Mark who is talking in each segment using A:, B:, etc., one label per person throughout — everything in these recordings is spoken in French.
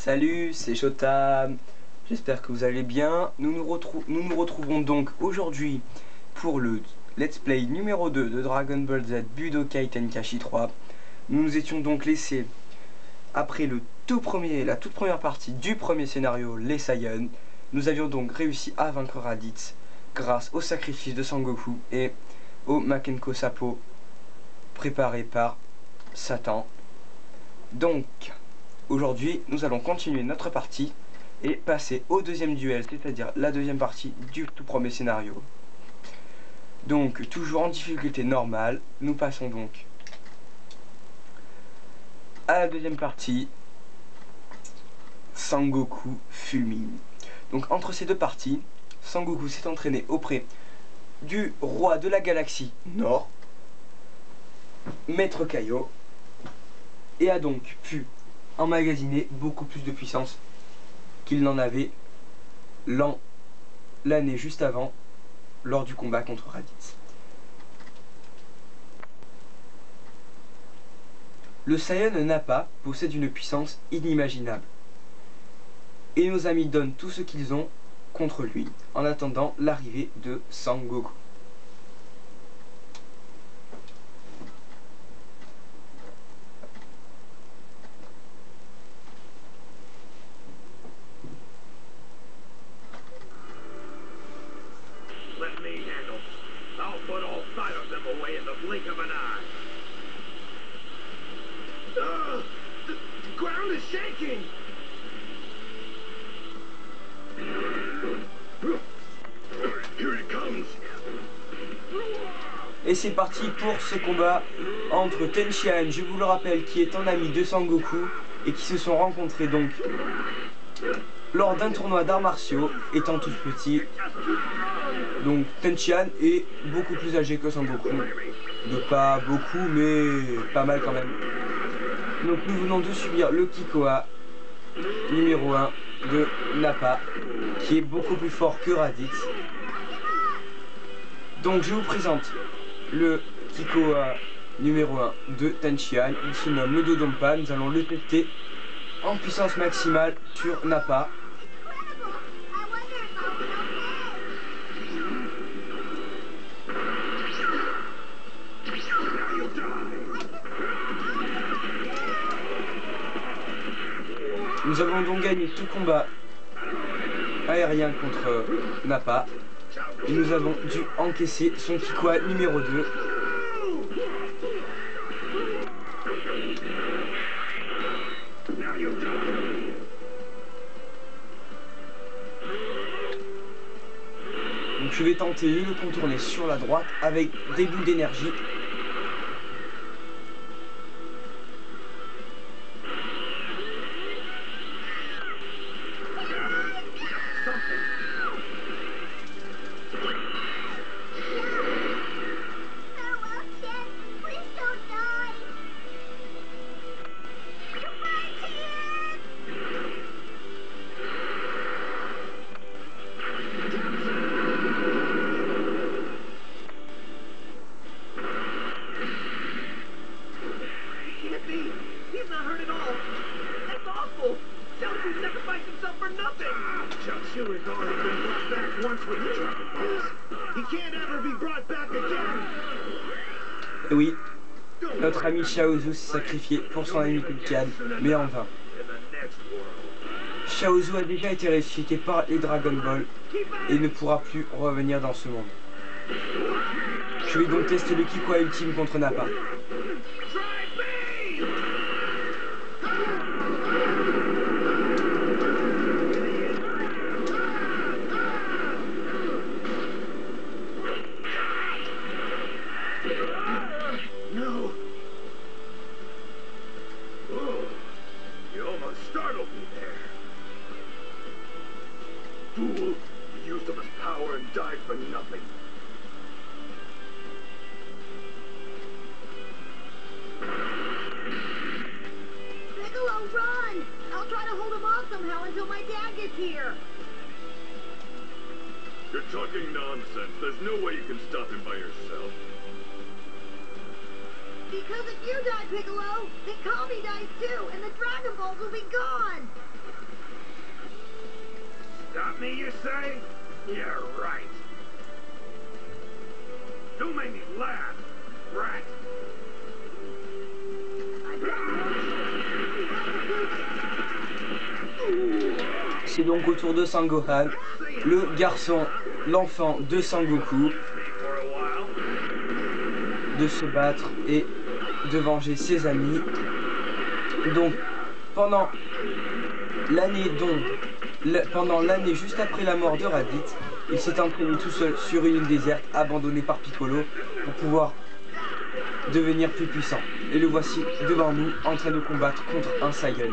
A: Salut, c'est Shota, j'espère que vous allez bien. Nous nous retrouvons donc aujourd'hui pour le Let's Play numéro 2 de Dragon Ball Z Budokai Tenkaichi 3. Nous nous étions donc laissés après la toute première partie du premier scénario, les Saiyans. Nous avions donc réussi à vaincre Raditz grâce au sacrifice de Sangoku et au Makenko Sappo préparé par Satan. Donc, aujourd'hui, nous allons continuer notre partie et passer au deuxième duel, c'est-à-dire la deuxième partie du tout premier scénario. Donc, toujours en difficulté normale, nous passons donc à la deuxième partie, Sangoku fulmine. Donc, entre ces deux parties, Sangoku s'est entraîné auprès du roi de la galaxie Nord, Maître Kaio, et a donc pu emmagasiner beaucoup plus de puissance qu'il n'en avait l'année juste avant lors du combat contre Raditz. Le Saiyan Nappa possède une puissance inimaginable et nos amis donnent tout ce qu'ils ont contre lui en attendant l'arrivée de Sangoku. Et c'est parti pour ce combat entre Tenshinhan, je vous le rappelle, qui est un ami de Sangoku et qui se sont rencontrés donc lors d'un tournoi d'arts martiaux étant tous petits. Donc Tenshinhan est beaucoup plus âgé que Sangoku, de pas beaucoup mais pas mal quand même. Donc nous venons de subir le Kikoa numéro 1 de Nappa qui est beaucoup plus fort que Raditz. Donc je vous présente le Kikoa numéro 1 de Tenshinhan. Il se nomme le Dodonpa. Nous allons le tester en puissance maximale sur Nappa. Nous avons donc gagné tout combat aérien contre Nappa. Et nous avons dû encaisser son Kikoa numéro 2. Donc je vais tenter de le contourner sur la droite avec des boules d'énergie. Et oui, notre ami Chaozu s'est sacrifié pour son ami Kultian, mais en vain. Chaozu a déjà été ressuscité par les Dragon Ball et ne pourra plus revenir dans ce monde. Je vais donc tester le Kikoa ultime contre Nappa.
B: You're talking nonsense. There's no way you can stop him by yourself.
C: Because if you die, Piccolo, then Kami dies too, and the Dragon Balls will be gone!
B: Stop me, you say? Yeah, right. Don't make me laugh, rat.
A: C'est donc au tour de Sangohan, le garçon, l'enfant de Sangoku, de se battre et de venger ses amis. Donc pendant l'année juste après la mort de Raditz, il s'est entraîné tout seul sur une île déserte abandonnée par Piccolo pour pouvoir devenir plus puissant. Et le voici devant nous en train de combattre contre un Saiyan.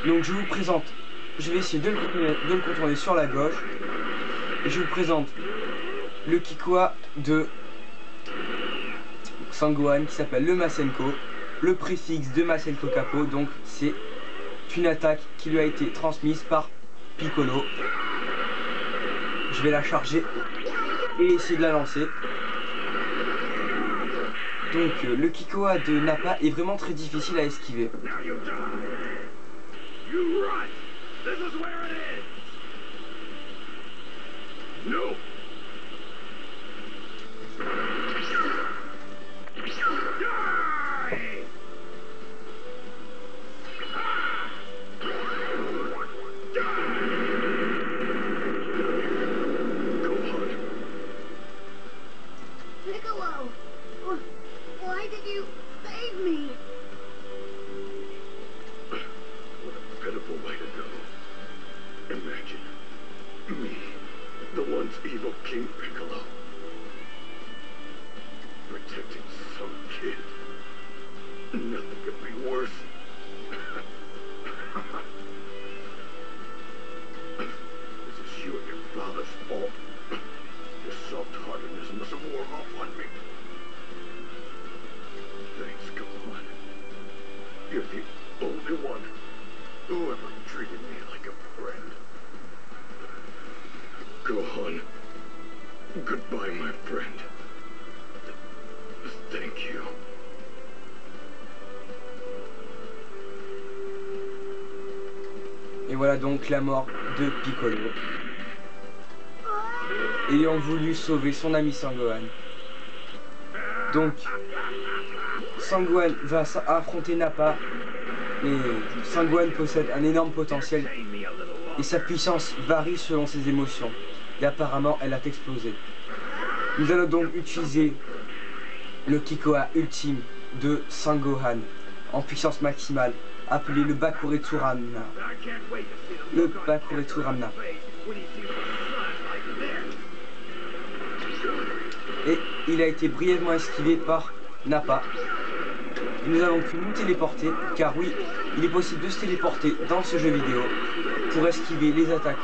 A: Donc je vous présente, je vais essayer de le contourner sur la gauche. Et je vous présente le Kikoa de Sangohan qui s'appelle le Masenko. Le préfixe de Masenko Capo, donc c'est une attaque qui lui a été transmise par Piccolo. Je vais la charger et essayer de la lancer. Donc le Kikoa de Nappa est vraiment très difficile à esquiver.
B: No.
C: Piccolo, why did you save me?
B: What a pitiful way to go. Imagine me, the once evil King Piccolo, protecting some kid. Nothing could be worse. This is you and your father's fault. Your soft-heartedness must have worn off on me. Thanks, Gohan. You're the only one who ever treated me like a friend. Gohan, goodbye, my friend. Thank you.
A: Et voilà donc la mort de Piccolo, ayant voulu sauver son ami Sangohan. Donc Sangohan va affronter Nappa, et Sangohan possède un énorme potentiel et sa puissance varie selon ses émotions, et apparemment elle a explosé. Nous allons donc utiliser le Kikoa ultime de Sangohan en puissance maximale, appelé le Bakuretsu Ramna. Le Bakuretsu Ramna. Et il a été brièvement esquivé par Nappa. Et nous avons pu nous téléporter, car oui, il est possible de se téléporter dans ce jeu vidéo pour esquiver les attaques,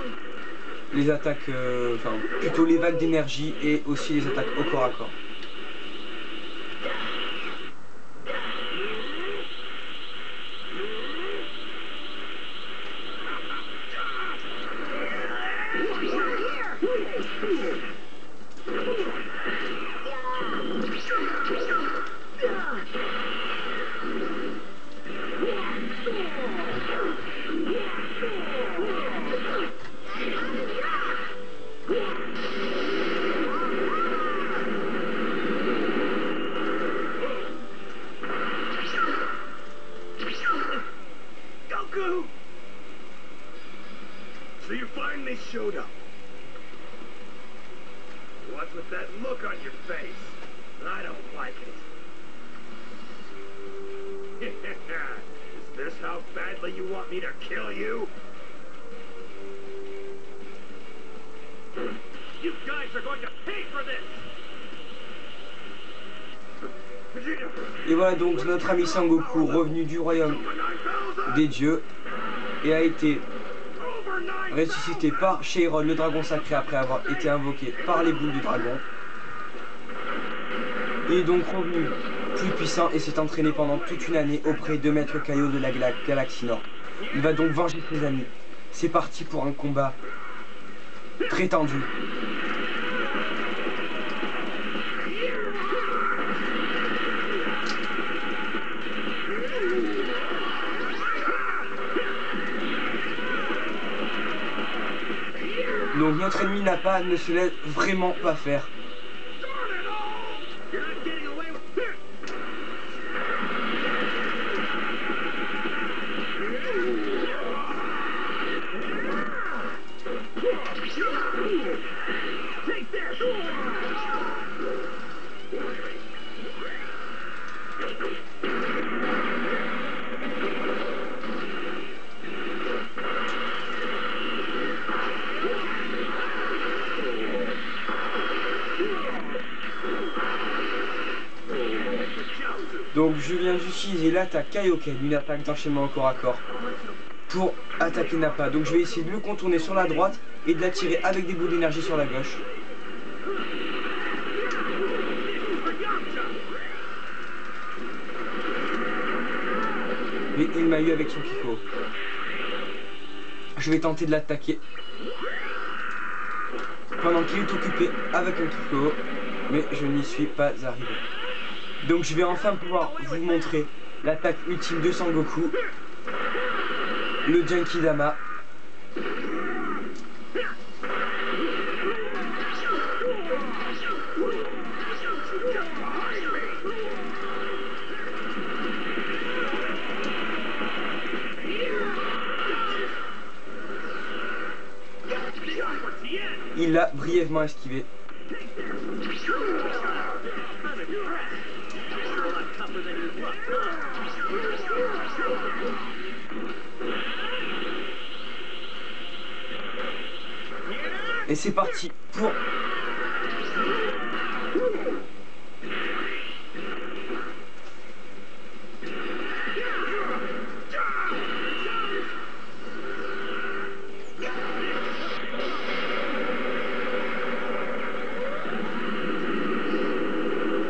A: enfin plutôt les vagues d'énergie et aussi les attaques au corps à corps.
B: Goku! So you finally showed up. What's with that look on your face? I don't like it. Is this how badly you want me to kill you? You guys are going to pay for this! Vegeta!
A: Et voilà donc notre ami Sangoku revenu du royaume des dieux et a été ressuscité par Shenron, le dragon sacré, après avoir été invoqué par les boules du dragon. Il est donc revenu plus puissant et s'est entraîné pendant toute une année auprès de Maître Kaio de la Galaxie Nord. Il va donc venger ses amis. C'est parti pour un combat très tendu. Donc notre ennemi Nappa ne se laisse vraiment pas faire.
B: You're not getting away with it. Take this.
A: Donc je viens d'utiliser l'attaque Kaioken, une attaque d'enchaînement au corps à corps, pour attaquer Nappa. Donc je vais essayer de le contourner sur la droite et de l'attirer avec des boules d'énergie sur la gauche. Mais il m'a eu avec son Kiko. Je vais tenter de l'attaquer pendant qu'il est occupé avec un Kiko, mais je n'y suis pas arrivé. Donc je vais enfin pouvoir vous montrer l'attaque ultime de Sangoku, le Genkidama. Il l'a brièvement esquivé. Et c'est parti pour...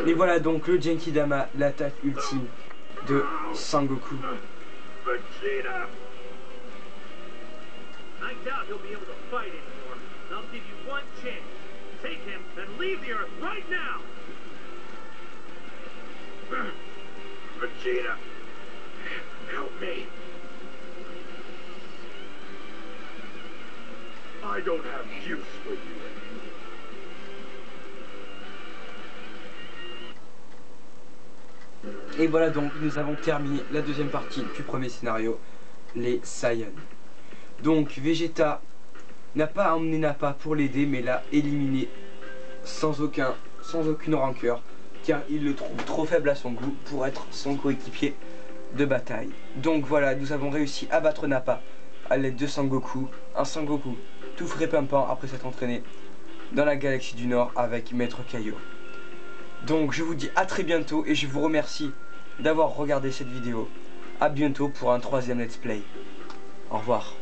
A: Et voilà donc le Genkidama, l'attaque ultime de Sangoku.
B: Vegeta! I doubt he'll be able to fight anymore. I'll give you one chance. Take him and leave the Earth right now! Vegeta! Help me! I don't have use for you anymore.
A: Et voilà donc nous avons terminé la deuxième partie du premier scénario, les Saiyans. Donc Vegeta n'a pas emmené Nappa pour l'aider, mais l'a éliminé sans aucune rancœur, car il le trouve trop faible à son goût pour être son coéquipier de bataille. Donc voilà, nous avons réussi à battre Nappa à l'aide de Sangoku, un Sangoku tout frais pimpant après s'être entraîné dans la galaxie du Nord avec Maître Kaio. Donc je vous dis à très bientôt et je vous remercie d'avoir regardé cette vidéo. A bientôt pour un troisième let's play. Au revoir.